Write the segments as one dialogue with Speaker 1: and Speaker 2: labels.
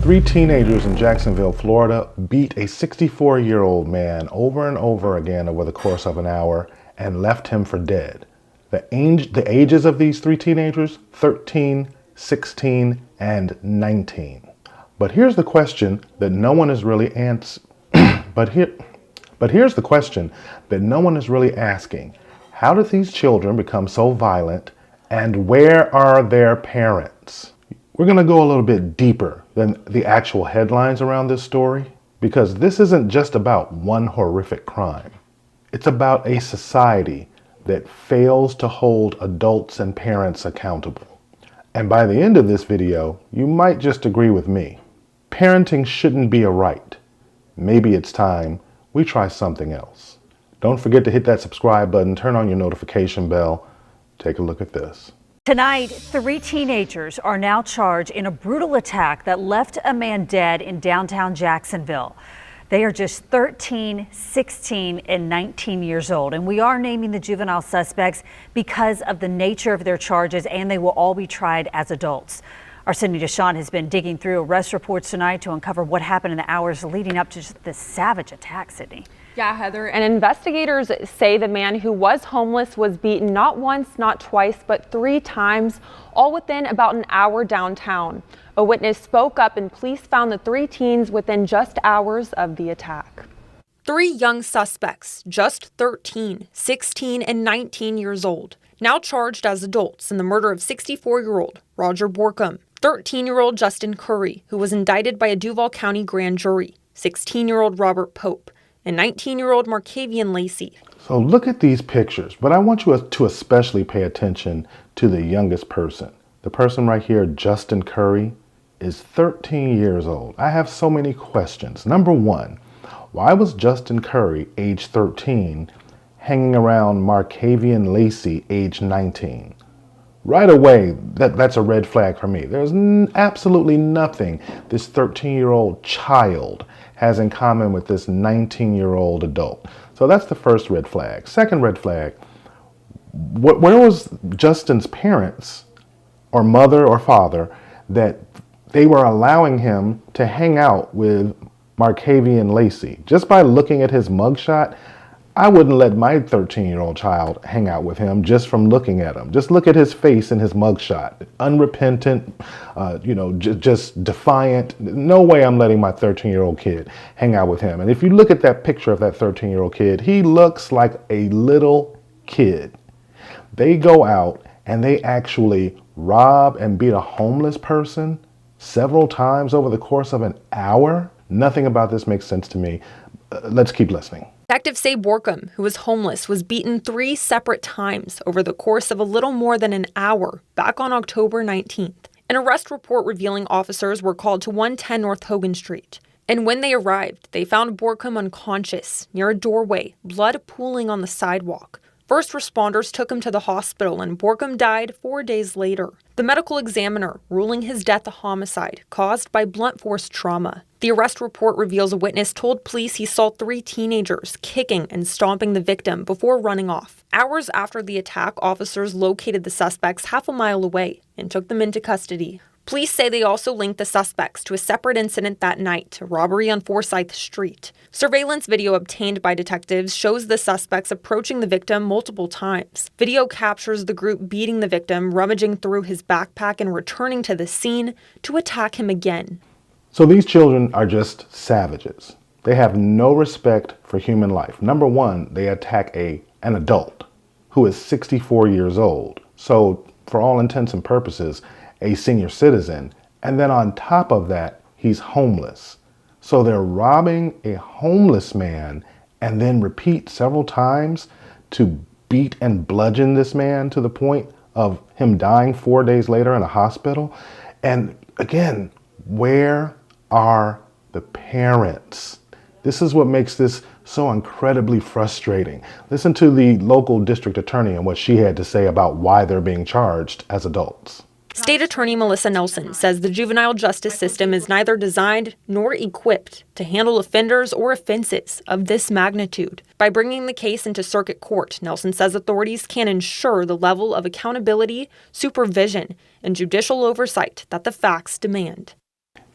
Speaker 1: Three teenagers in Jacksonville, Florida beat a 64-year-old man over and over again over the course of an hour and left him for dead. The ages of these three teenagers, 13, 16, and 19. But here's the question that no one is really here's the question that no one is really asking. How did these children become so violent, and where are their parents? We're going to go a little bit deeper than the actual headlines around this story, because this isn't just about one horrific crime. It's about a society that fails to hold adults and parents accountable. And by the end of this video, you might just agree with me. Parenting shouldn't be a right. Maybe it's time we try something else. Don't forget to hit that subscribe button, turn on your notification bell. Take a look at this.
Speaker 2: Tonight, three teenagers are now charged in a brutal attack that left a man dead in downtown Jacksonville. They are just 13, 16, and 19 years old, and we are naming the juvenile suspects because of the nature of their charges, and they will all be tried as adults. Our Cindy DeShawn has been digging through arrest reports tonight to uncover what happened in the hours leading up to this savage attack, Sydney.
Speaker 3: Yeah, Heather, and investigators say the man who was homeless was beaten not once, not twice, but 3 times, all within about an hour downtown. A witness spoke up and police found the 3 teens within just hours of the attack.
Speaker 4: 3 young suspects, just 13, 16, and 19 years old, now charged as adults in the murder of 64-year-old Roger Borkum, 13-year-old Justin Curry, who was indicted by a Duval County grand jury, 16-year-old Robert Pope, and 19-year-old Marcavion Lacey.
Speaker 1: So look at these pictures, but I want you to especially pay attention to the youngest person. The person right here, Justin Curry, is 13 years old. I have so many questions. Number one, why was Justin Curry, age 13, hanging around Marcavion Lacey, age 19? Right away, that's a red flag for me. There's absolutely nothing this 13-year-old child has in common with this 19-year-old adult. So that's the first red flag. Second red flag, where was Justin's parents or mother or father that they were allowing him to hang out with Marcavion Lacey? Just by looking at his mugshot, I wouldn't let my 13-year-old child hang out with him just from looking at him. Just look at his face in his mugshot. Unrepentant, just defiant. No way I'm letting my 13-year-old kid hang out with him. And if you look at that picture of that 13-year-old kid, he looks like a little kid. They go out and they actually rob and beat a homeless person several times over the course of an hour. Nothing about this makes sense to me. Let's keep listening.
Speaker 4: Detectives say Borkum, who was homeless, was beaten 3 separate times over the course of a little more than an hour back on October 19th. An arrest report revealing officers were called to 110 North Hogan Street. And when they arrived, they found Borkum unconscious near a doorway, blood pooling on the sidewalk. First responders took him to the hospital, and Borkum died 4 days later. The medical examiner ruling his death a homicide caused by blunt force trauma. The arrest report reveals a witness told police he saw 3 teenagers kicking and stomping the victim before running off. Hours after the attack, officers located the suspects half a mile away and took them into custody. Police say they also linked the suspects to a separate incident that night, a robbery on Forsyth Street. Surveillance video obtained by detectives shows the suspects approaching the victim multiple times. Video captures the group beating the victim, rummaging through his backpack and returning to the scene to attack him again.
Speaker 1: So these children are just savages. They have no respect for human life. Number one, they attack an adult who is 64 years old. So for all intents and purposes, a senior citizen. And then on top of that, he's homeless. So they're robbing a homeless man and then repeat several times to beat and bludgeon this man to the point of him dying 4 days later in a hospital. And again, where are the parents? This is what makes this so incredibly frustrating. Listen to the local district attorney and what she had to say about why they're being charged as adults.
Speaker 4: State Attorney Melissa Nelson says the juvenile justice system is neither designed nor equipped to handle offenders or offenses of this magnitude. By bringing the case into circuit court, Nelson says authorities can ensure the level of accountability, supervision, and judicial oversight that the facts demand.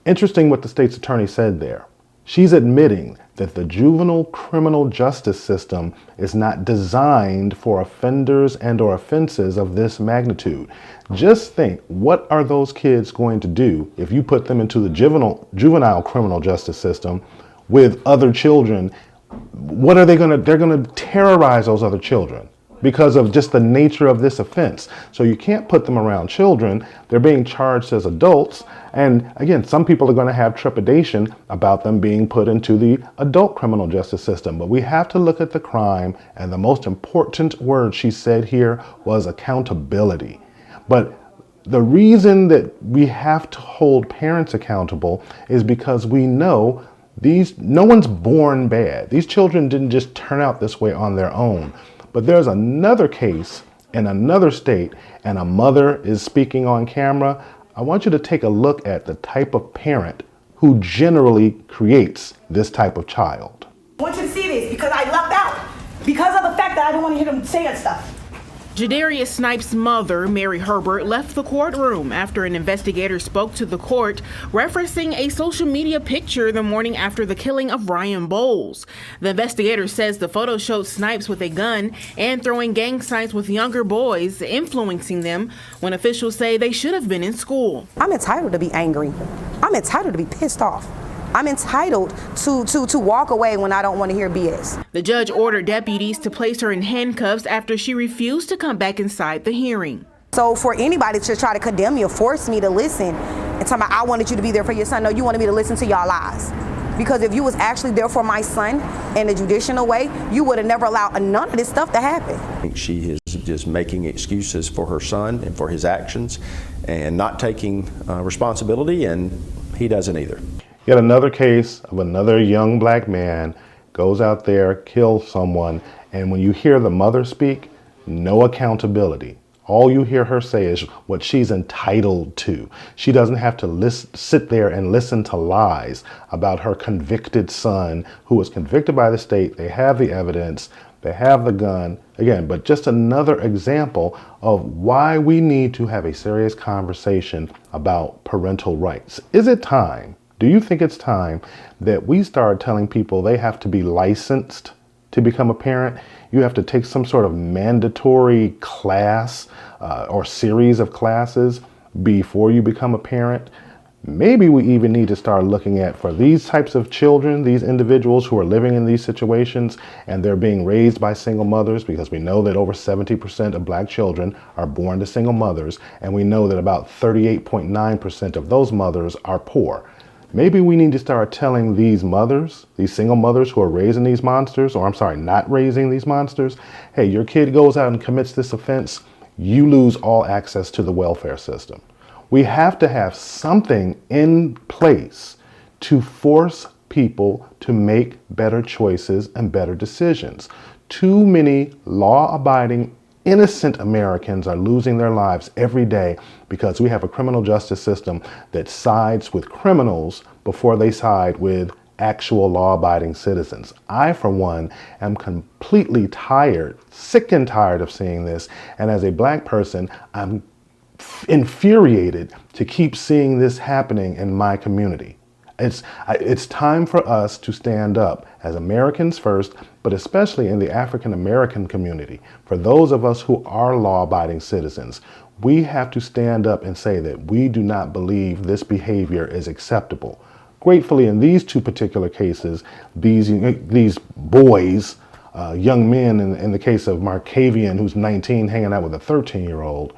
Speaker 1: Interesting what the state's attorney said there. She's admitting that the juvenile criminal justice system is not designed for offenders and or offenses of this magnitude. Just think, what are those kids going to do if you put them into the juvenile criminal justice system with other children? What are they going to, they're going to terrorize those other children because of just the nature of this offense. So you can't put them around children. They're being charged as adults. And again, some people are going to have trepidation about them being put into the adult criminal justice system. But we have to look at the crime. And the most important word she said here was accountability. But the reason that we have to hold parents accountable is because we know no one's born bad. These children didn't just turn out this way on their own. But there's another case in another state, and a mother is speaking on camera. I want you to take a look at the type of parent who generally creates this type of child.
Speaker 5: I want you to see this because I lucked out because of the fact that I don't want to hear them saying stuff.
Speaker 6: Jadarius Snipes' mother, Mary Herbert, left the courtroom after an investigator spoke to the court, referencing a social media picture the morning after the killing of Ryan Bowles. The investigator says the photo showed Snipes with a gun and throwing gang signs with younger boys, influencing them when officials say they should have been in school.
Speaker 5: I'm entitled to be angry. I'm entitled to be pissed off. I'm entitled to walk away when I don't want to hear BS.
Speaker 6: The judge ordered deputies to place her in handcuffs after she refused to come back inside the hearing.
Speaker 5: So for anybody to try to condemn me or force me to listen and tell me I wanted you to be there for your son, no, you wanted me to listen to y'all lies. Because if you was actually there for my son in a judicial way, you would have never allowed none of this stuff to happen.
Speaker 7: I think she is just making excuses for her son and for his actions and not taking responsibility, and he doesn't either.
Speaker 1: Yet another case of another young black man goes out there, kills someone, and when you hear the mother speak, no accountability. All you hear her say is what she's entitled to. She doesn't have to sit there and listen to lies about her convicted son who was convicted by the state. They have the evidence, they have the gun. Again, but just another example of why we need to have a serious conversation about parental rights. Is it time? Do you think it's time that we start telling people they have to be licensed to become a parent? You have to take some sort of mandatory class or series of classes before you become a parent? Maybe we even need to start looking at, for these types of children, these individuals who are living in these situations and they're being raised by single mothers, because we know that over 70% of black children are born to single mothers, and we know that about 38.9% of those mothers are poor. Maybe we need to start telling these mothers, these single mothers who are raising these monsters, or I'm sorry, not raising these monsters, hey, your kid goes out and commits this offense, you lose all access to the welfare system. We have to have something in place to force people to make better choices and better decisions. Too many law-abiding innocent Americans are losing their lives every day because we have a criminal justice system that sides with criminals before they side with actual law-abiding citizens. I, for one, am completely tired, sick and tired of seeing this. And as a black person, I'm infuriated to keep seeing this happening in my community. It's time for us to stand up as Americans first, but especially in the African American community. For those of us who are law-abiding citizens, we have to stand up and say that we do not believe this behavior is acceptable. Gratefully, in these two particular cases, these boys, young men, in the case of Marcavion, who's 19, hanging out with a 13-year-old,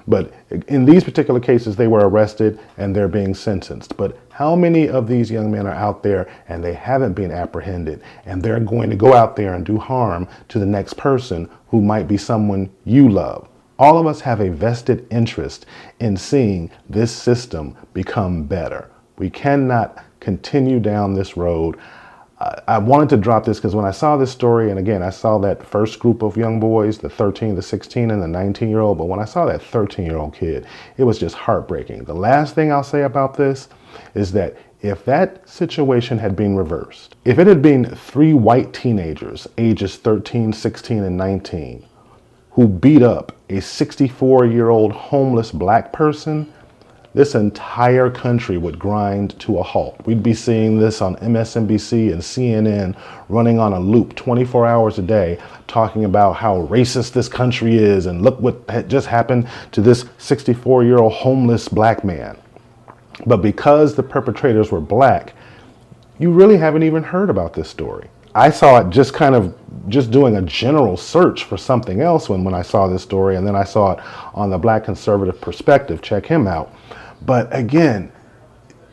Speaker 1: but in these particular cases, they were arrested and they're being sentenced. But how many of these young men are out there and they haven't been apprehended, and they're going to go out there and do harm to the next person who might be someone you love? All of us have a vested interest in seeing this system become better. We cannot continue down this road. I wanted to drop this because when I saw this story, and again, I saw that first group of young boys, the 13, the 16, and the 19-year-old, but when I saw that 13-year-old kid, it was just heartbreaking. The last thing I'll say about this is that if that situation had been reversed, if it had been 3 white teenagers, ages 13, 16, and 19, who beat up a 64-year-old homeless black person, this entire country would grind to a halt. We'd be seeing this on MSNBC and CNN running on a loop 24 hours a day, talking about how racist this country is and look what had just happened to this 64-year-old homeless black man. But because the perpetrators were black, you really haven't even heard about this story. I saw it just doing a general search for something else when I saw this story, and then I saw it on the Black Conservative Perspective. Check him out. But again,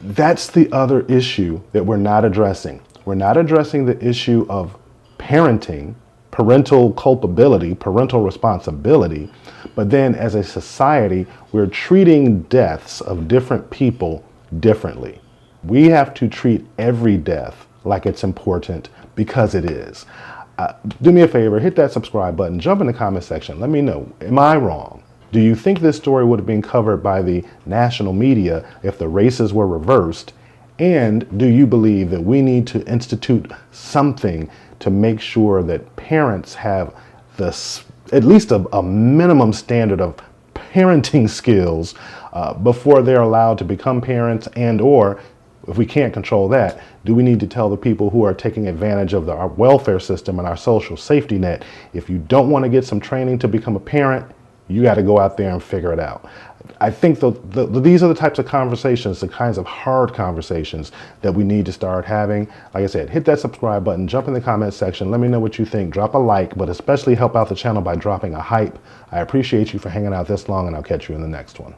Speaker 1: that's the other issue that we're not addressing. We're not addressing the issue of parenting, parental culpability, parental responsibility, but then as a society, we're treating deaths of different people differently. We have to treat every death like it's important, because it is. Do me a favor, hit that subscribe button, jump in the comment section, let me know, am I wrong? Do you think this story would have been covered by the national media if the races were reversed? And do you believe that we need to institute something to make sure that parents have at least a minimum standard of parenting skills before they're allowed to become parents? And or if we can't control that, do we need to tell the people who are taking advantage of our welfare system and our social safety net, if you don't want to get some training to become a parent, you got to go out there and figure it out? I think these are the types of conversations, the kinds of hard conversations that we need to start having. Like I said, hit that subscribe button, jump in the comment section, let me know what you think, drop a like, but especially help out the channel by dropping a hype. I appreciate you for hanging out this long, and I'll catch you in the next one.